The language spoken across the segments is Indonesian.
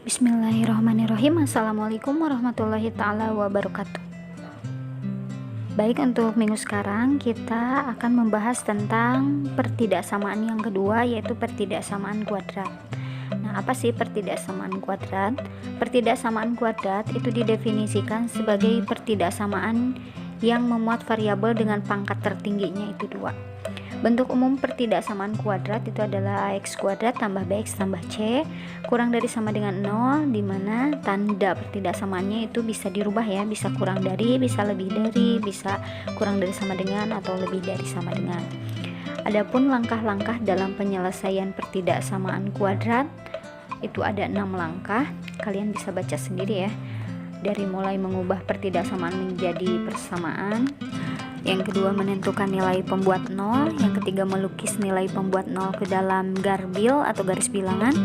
Bismillahirrahmanirrahim. Assalamualaikum warahmatullahi ta'ala wabarakatuh. Baik, untuk minggu sekarang kita akan membahas tentang pertidaksamaan yang kedua, yaitu pertidaksamaan kuadrat. Nah, apa sih pertidaksamaan kuadrat? Pertidaksamaan kuadrat itu didefinisikan sebagai pertidaksamaan yang memuat variabel dengan pangkat tertingginya itu 2. Bentuk umum pertidaksamaan kuadrat itu adalah ax kuadrat tambah bx tambah c kurang dari sama dengan 0, di mana tanda pertidaksamaannya itu bisa dirubah ya, bisa kurang dari, bisa lebih dari, bisa kurang dari sama dengan, atau lebih dari sama dengan. Adapun langkah-langkah dalam penyelesaian pertidaksamaan kuadrat itu ada 6 langkah, kalian bisa baca sendiri ya. Dari mulai mengubah pertidaksamaan menjadi persamaan, yang kedua menentukan nilai pembuat 0, yang ketiga melukis nilai pembuat 0 ke dalam garbil atau garis bilangan,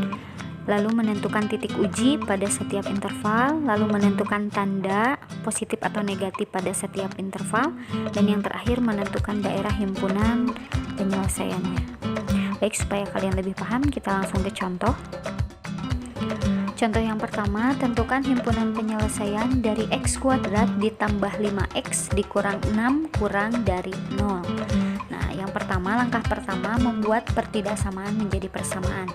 lalu menentukan titik uji pada setiap interval, lalu menentukan tanda positif atau negatif pada setiap interval, dan yang terakhir menentukan daerah himpunan penyelesaiannya. Baik, supaya kalian lebih paham, kita langsung ke contoh. Contoh yang pertama, tentukan himpunan penyelesaian dari x kuadrat ditambah 5x dikurang 6 kurang dari 0. Nah, yang pertama, langkah pertama membuat pertidaksamaan menjadi persamaan.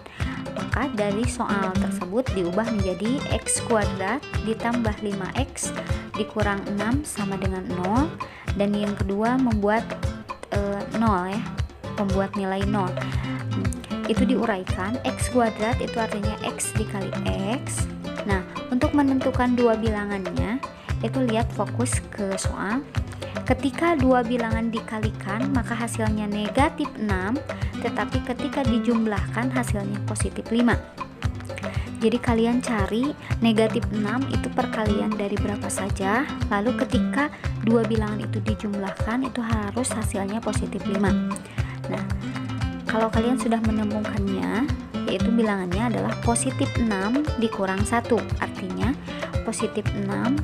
Maka dari soal tersebut diubah menjadi x kuadrat ditambah 5x dikurang 6 sama dengan 0. Dan yang kedua membuat 0 ya, membuat nilai 0. Itu diuraikan, x kuadrat itu artinya x dikali x. Nah, untuk menentukan dua bilangannya, itu lihat fokus ke soal. Ketika dua bilangan dikalikan, maka hasilnya negatif 6, tetapi ketika dijumlahkan hasilnya positif 5. Jadi kalian cari negatif 6 itu perkalian dari berapa saja, lalu ketika dua bilangan itu dijumlahkan, itu harus hasilnya positif 5. Nah, kalau kalian sudah menemukannya, yaitu bilangannya adalah positif 6 dikurang 1. Artinya positif 6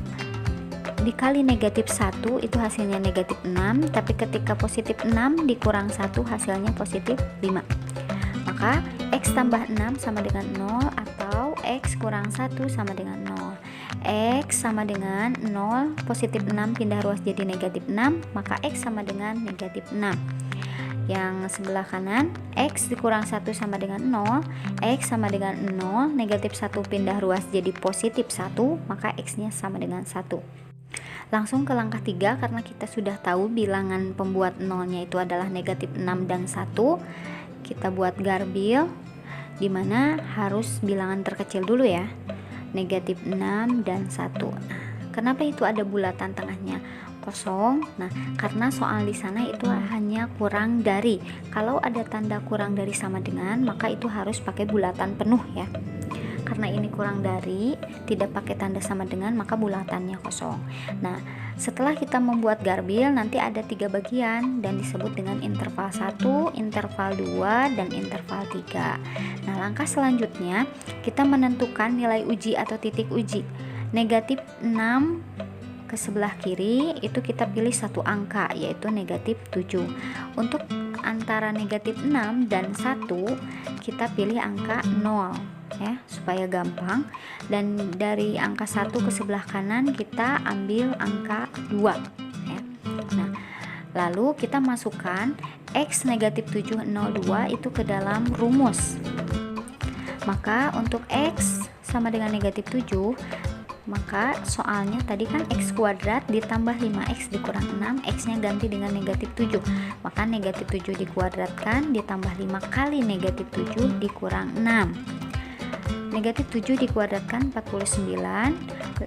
dikali negatif 1 itu hasilnya negatif 6, tapi ketika positif 6 dikurang 1 hasilnya positif 5. Maka x tambah 6 sama dengan 0, atau x kurang 1 sama dengan 0. X sama dengan 0, positif 6 pindah ruas jadi negatif 6, maka x sama dengan negatif 6. Yang sebelah kanan, x dikurang 1 sama dengan 0, x sama dengan 0, negatif 1 pindah ruas jadi positif 1, maka x nya sama dengan 1. Langsung ke langkah 3, karena kita sudah tahu bilangan pembuat 0 nya itu adalah negatif 6 dan 1. Kita buat garbil, dimana harus bilangan terkecil dulu ya, negatif 6 dan 1. Nah, kenapa itu ada bulatan tengahnya kosong? Nah, karena soal di sana itu hanya kurang dari. Kalau ada tanda kurang dari sama dengan, maka itu harus pakai bulatan penuh ya. Karena ini kurang dari, tidak pakai tanda sama dengan, maka bulatannya kosong. Nah, setelah kita membuat garbil, nanti ada 3 bagian dan disebut dengan interval 1, interval 2, dan interval 3. Nah, langkah selanjutnya kita menentukan nilai uji atau titik uji. Negatif 6 ke sebelah kiri itu kita pilih satu angka, yaitu negatif 7. Untuk antara negatif 6 dan 1 kita pilih angka 0 ya, supaya gampang. Dan dari angka 1 ke sebelah kanan kita ambil angka 2 ya. Nah, lalu kita masukkan x negatif 702 itu ke dalam rumus. Maka untuk x sama dengan negatif 7, maka soalnya tadi kan x kuadrat ditambah 5x dikurang 6, x nya ganti dengan negatif 7, maka negatif 7 dikuadratkan ditambah 5 kali negatif 7 dikurang 6. Negatif 7 dikuadratkan 49,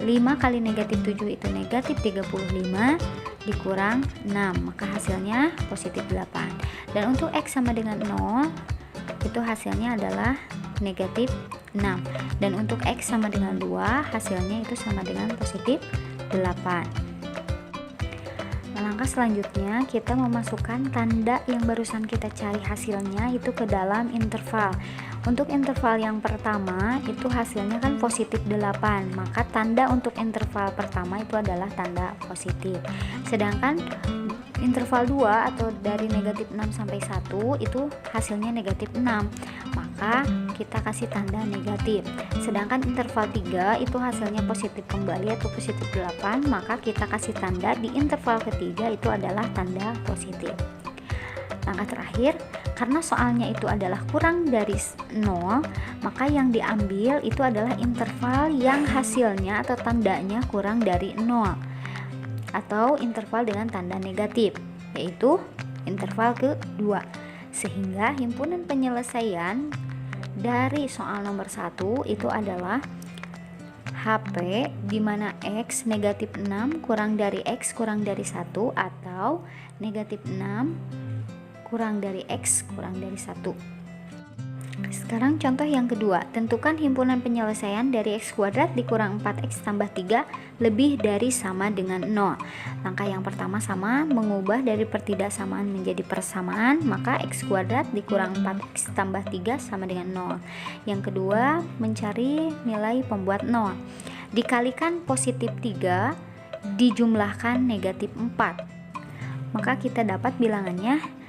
5 kali negatif 7 itu negatif 35 dikurang 6, maka hasilnya positif 8. Dan untuk x sama dengan 0 itu hasilnya adalah negatif 6, dan untuk x sama dengan 2 hasilnya itu sama dengan positif 8. Nah, langkah selanjutnya kita memasukkan tanda yang barusan kita cari hasilnya itu ke dalam interval. Untuk interval yang pertama itu hasilnya kan positif 8, maka tanda untuk interval pertama itu adalah tanda positif. Sedangkan interval 2 atau dari negatif 6 sampai 1 itu hasilnya negatif 6, maka maka kita kasih tanda negatif. Sedangkan interval 3 itu hasilnya positif kembali atau positif 8, maka kita kasih tanda di interval ketiga itu adalah tanda positif. Langkah terakhir, karena soalnya itu adalah kurang dari 0, maka yang diambil itu adalah interval yang hasilnya atau tandanya kurang dari 0 atau interval dengan tanda negatif, yaitu interval kedua. Sehingga himpunan penyelesaian dari soal nomor 1 itu adalah HP di mana X negatif 6 kurang dari X kurang dari 1 atau negatif 6 kurang dari X kurang dari 1. Sekarang contoh yang kedua, tentukan himpunan penyelesaian dari X kuadrat dikurang 4X tambah 3 lebih dari sama dengan 0. Langkah yang pertama sama, mengubah dari pertidaksamaan menjadi persamaan, maka X kuadrat dikurang 4X tambah 3 sama dengan 0. Yang kedua, mencari nilai pembuat 0. Dikalikan positif 3 dijumlahkan negatif 4, maka kita dapat bilangannya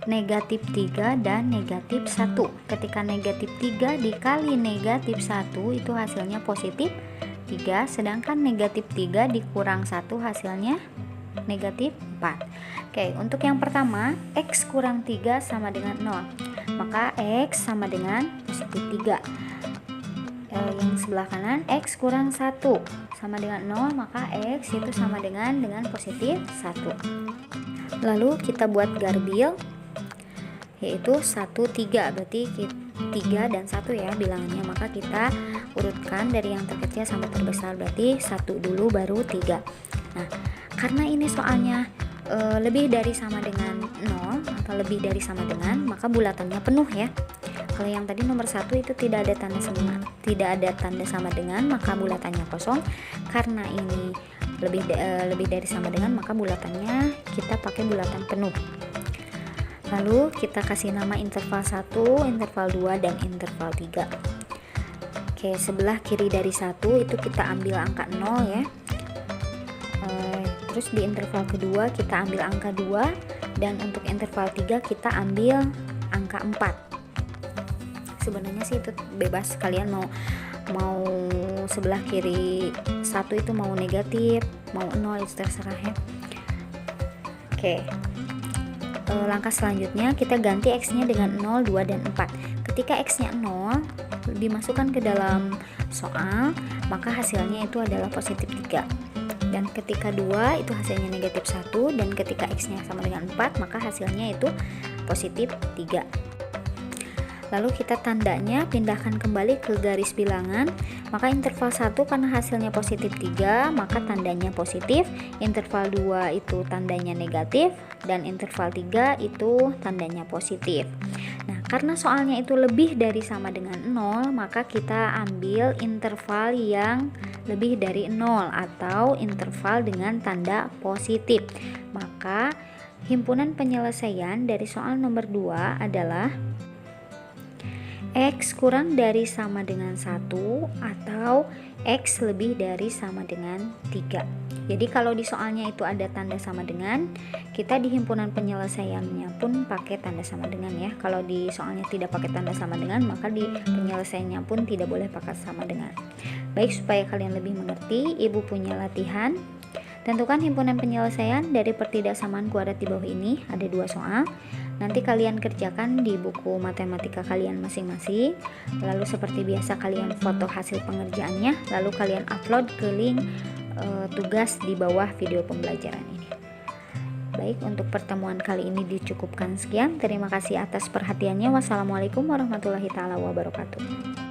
negatif 3 dan negatif 1. Ketika negatif 3 dikali negatif 1 itu hasilnya positif 3, sedangkan negatif 3 dikurang 1 hasilnya negatif 4. Oke, untuk yang pertama, X kurang 3 sama dengan 0, maka X sama dengan positif 3. Yang sebelah kanan, X kurang 1 sama dengan 0, maka X itu sama dengan positif 1. Lalu kita buat garbil, yaitu 1, 3, berarti 3 dan 1 ya bilangannya, maka kita urutkan dari yang terkecil sampai terbesar, berarti 1 dulu baru 3. Nah, karena ini soalnya lebih dari sama dengan 0 atau lebih dari sama dengan, maka bulatannya penuh ya. Kalau yang tadi nomor 1 itu tidak ada tanda sama dengan, maka bulatannya kosong. Karena ini lebih dari sama dengan, maka bulatannya kita pakai bulatan penuh. Lalu kita kasih nama interval 1, interval 2, dan interval 3. Oke, sebelah kiri dari 1 itu kita ambil angka 0 ya. Terus di interval kedua kita ambil angka 2, dan untuk interval 3 kita ambil angka 4. Sebenarnya sih itu bebas, kalian mau sebelah kiri 1 itu mau negatif, mau 0, itu terserah ya. Oke. Langkah selanjutnya kita ganti X-nya dengan 0, 2, dan 4. Ketika X-nya 0 dimasukkan ke dalam soal, maka hasilnya itu adalah positif 3. Dan ketika 2 itu hasilnya negatif 1, dan ketika X-nya sama dengan 4, maka hasilnya itu positif 3. Lalu kita tandanya pindahkan kembali ke garis bilangan, maka interval 1 karena hasilnya positif 3, maka tandanya positif, interval 2 itu tandanya negatif, dan interval 3 itu tandanya positif. Nah, karena soalnya itu lebih dari sama dengan 0, maka kita ambil interval yang lebih dari 0 atau interval dengan tanda positif. Maka himpunan penyelesaian dari soal nomor 2 adalah X kurang dari sama dengan 1 atau X lebih dari sama dengan 3. Jadi kalau di soalnya itu ada tanda sama dengan, kita di himpunan penyelesaiannya pun pakai tanda sama dengan ya. Kalau di soalnya tidak pakai tanda sama dengan, maka di penyelesaiannya pun tidak boleh pakai sama dengan. Baik, supaya kalian lebih mengerti, Ibu punya latihan. Tentukan himpunan penyelesaian dari pertidaksamaan kuadrat di bawah ini. Ada 2 soal. Nanti kalian kerjakan di buku matematika kalian masing-masing. Lalu seperti biasa kalian foto hasil pengerjaannya, lalu kalian upload ke link tugas di bawah video pembelajaran ini. Baik, untuk pertemuan kali ini dicukupkan sekian. Terima kasih atas perhatiannya. Wassalamualaikum warahmatullahi wabarakatuh.